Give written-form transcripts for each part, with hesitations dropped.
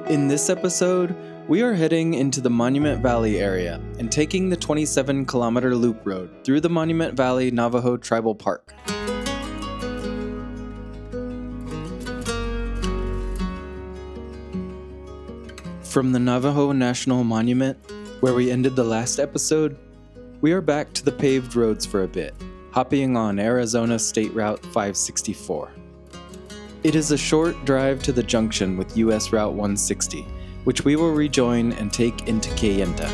In this episode, we are heading into the Monument Valley area and taking the 27-kilometer loop road through the Monument Valley Navajo Tribal Park. From the Navajo National Monument, where we ended the last episode, we are back to the paved roads for a bit, hopping on Arizona State Route 564. It is a short drive to the junction with US Route 160, which we will rejoin and take into Kayenta.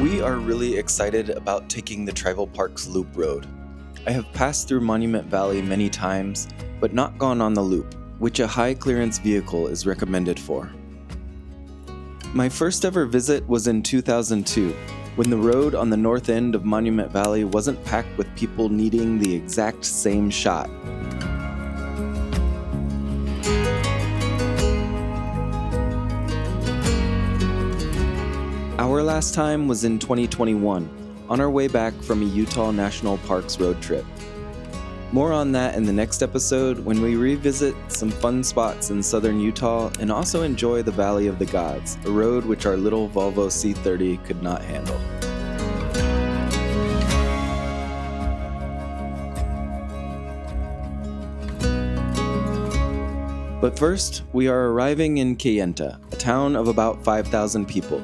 We are really excited about taking the Tribal Park's loop road. I have passed through Monument Valley many times, but not gone on the loop, which a high-clearance vehicle is recommended for. My first ever visit was in 2002, when the road on the north end of Monument Valley wasn't packed with people needing the exact same shot. Our last time was in 2021, on our way back from a Utah National Parks road trip. More on that in the next episode when we revisit some fun spots in southern Utah and also enjoy the Valley of the Gods, a road which our little Volvo C30 could not handle. But first, we are arriving in Kayenta, a town of about 5,000 people.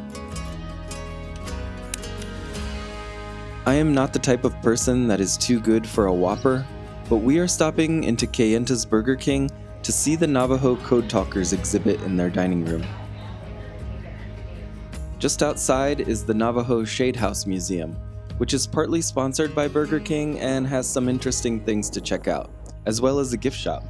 I am not the type of person that is too good for a Whopper, but we are stopping into Kayenta's Burger King to see the Navajo Code Talkers exhibit in their dining room. Just outside is the Navajo Shadehouse Museum, which is partly sponsored by Burger King and has some interesting things to check out, as well as a gift shop.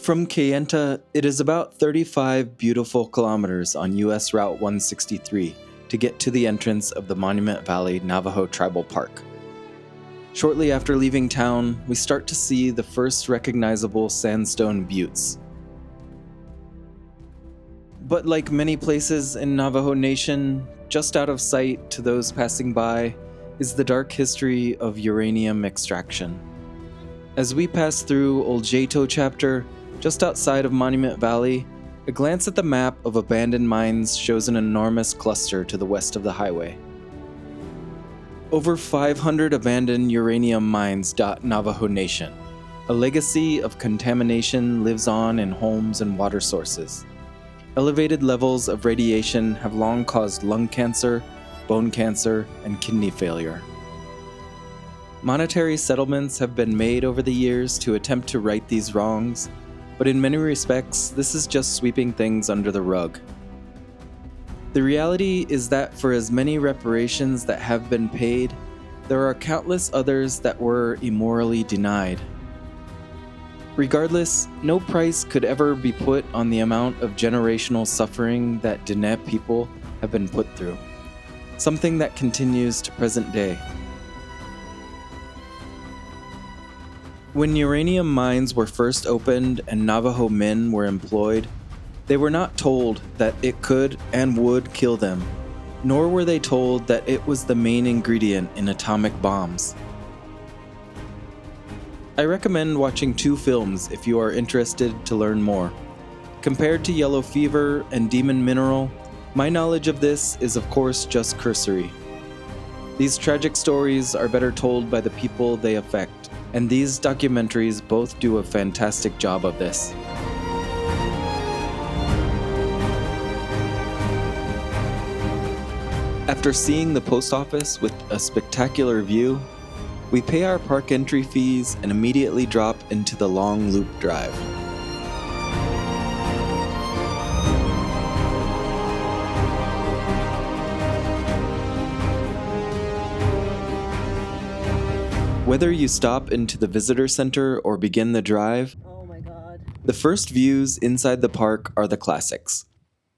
From Kayenta, it is about 35 beautiful kilometers on US Route 163 to get to the entrance of the Monument Valley Navajo Tribal Park. Shortly after leaving town, we start to see the first recognizable sandstone buttes. But like many places in Navajo Nation, just out of sight to those passing by is the dark history of uranium extraction. As we pass through Old Jato chapter, just outside of Monument Valley, a glance at the map of abandoned mines shows an enormous cluster to the west of the highway. Over 500 abandoned uranium mines dot Navajo Nation. A legacy of contamination lives on in homes and water sources. Elevated levels of radiation have long caused lung cancer, bone cancer, and kidney failure. Monetary settlements have been made over the years to attempt to right these wrongs, but in many respects, this is just sweeping things under the rug. The reality is that for as many reparations that have been paid, there are countless others that were immorally denied. Regardless, no price could ever be put on the amount of generational suffering that Diné people have been put through, something that continues to present day. When uranium mines were first opened and Navajo men were employed, they were not told that it could and would kill them, nor were they told that it was the main ingredient in atomic bombs. I recommend watching 2 films if you are interested to learn more. Compared to yellow fever and demon mineral, my knowledge of this is of course just cursory. These tragic stories are better told by the people they affect, and these documentaries both do a fantastic job of this. After seeing the post office with a spectacular view, we pay our park entry fees and immediately drop into the long loop drive. Whether you stop into the visitor center or begin the drive, Oh my God. The first views inside the park are the classics.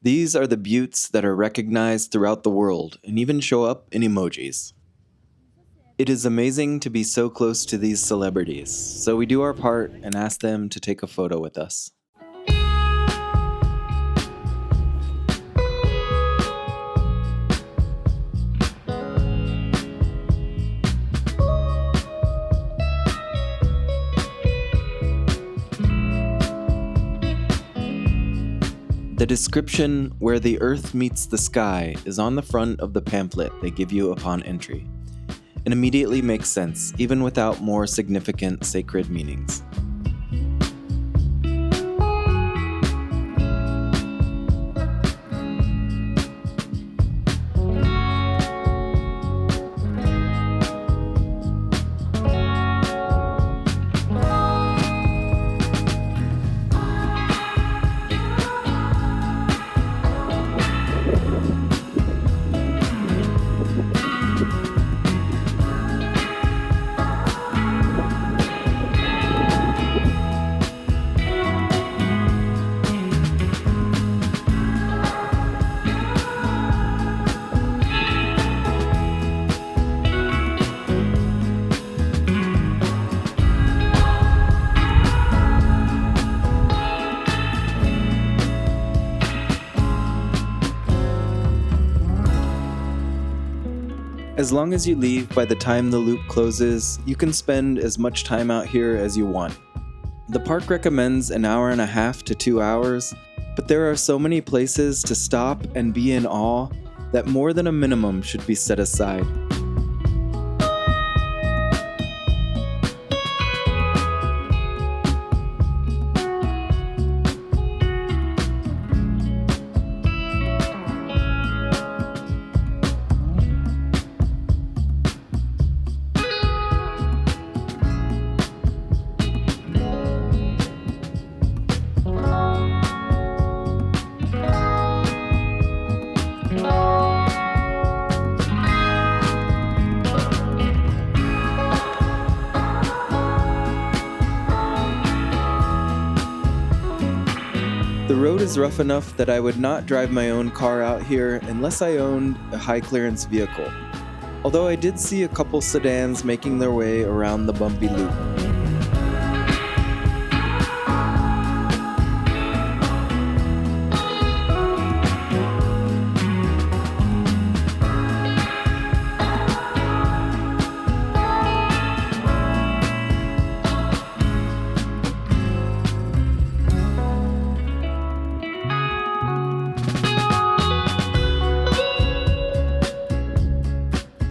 These are the buttes that are recognized throughout the world and even show up in emojis. It is amazing to be so close to these celebrities, so we do our part and ask them to take a photo with us. The description, "Where the earth meets the sky," is on the front of the pamphlet they give you upon entry. It immediately makes sense, even without more significant sacred meanings. As long as you leave by the time the loop closes, you can spend as much time out here as you want. The park recommends an hour and a half to 2 hours, but there are so many places to stop and be in awe that more than a minimum should be set aside. The road is rough enough that I would not drive my own car out here unless I owned a high-clearance vehicle, although I did see a couple sedans making their way around the bumpy loop.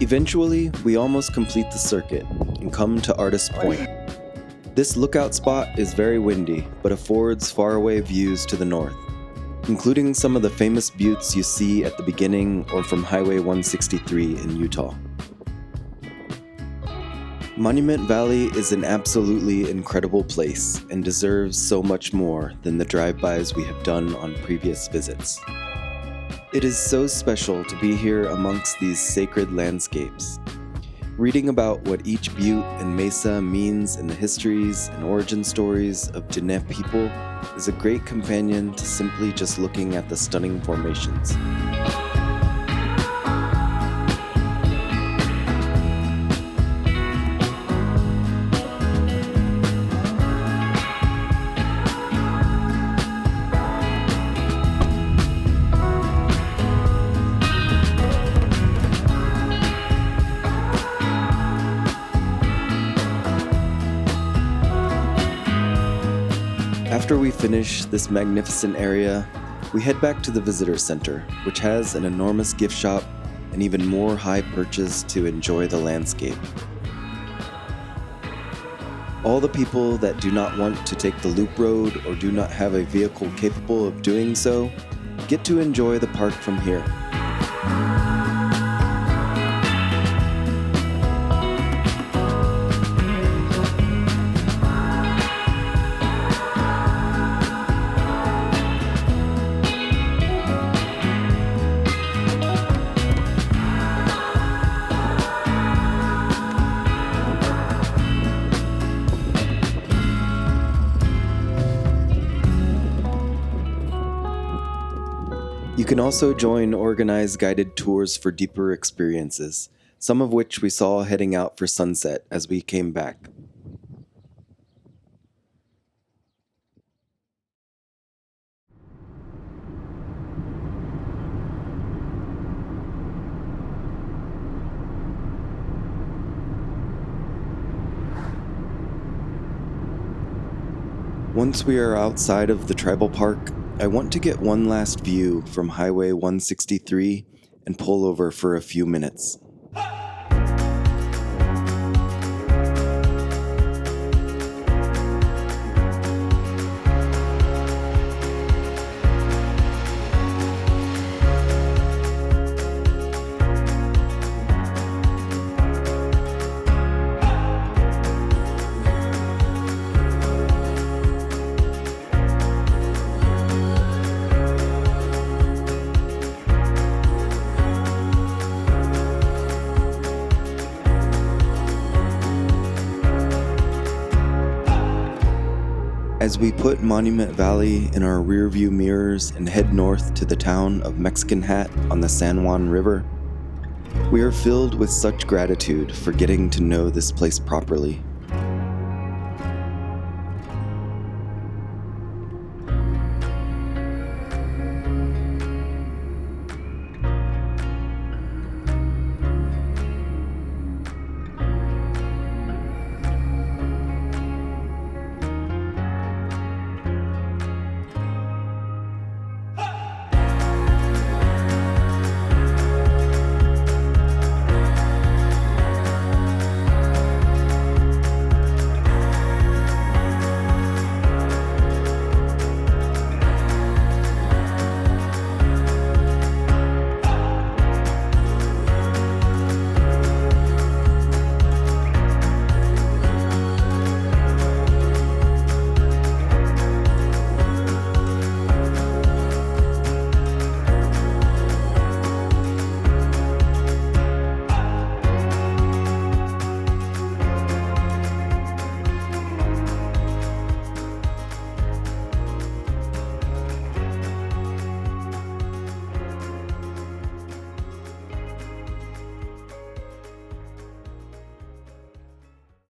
Eventually, we almost complete the circuit and come to Artist Point. This lookout spot is very windy, but affords faraway views to the north, including some of the famous buttes you see at the beginning or from Highway 163 in Utah. Monument Valley is an absolutely incredible place and deserves so much more than the drive-bys we have done on previous visits. It is so special to be here amongst these sacred landscapes. Reading about what each butte and mesa means in the histories and origin stories of Diné people is a great companion to simply just looking at the stunning formations. After we finish this magnificent area, we head back to the visitor center, which has an enormous gift shop and even more high perches to enjoy the landscape. All the people that do not want to take the loop road or do not have a vehicle capable of doing so get to enjoy the park from here. You can also join organized guided tours for deeper experiences, some of which we saw heading out for sunset as we came back. Once we are outside of the tribal park, I want to get one last view from Highway 163 and pull over for a few minutes. As we put Monument Valley in our rearview mirrors and head north to the town of Mexican Hat on the San Juan River, we are filled with such gratitude for getting to know this place properly.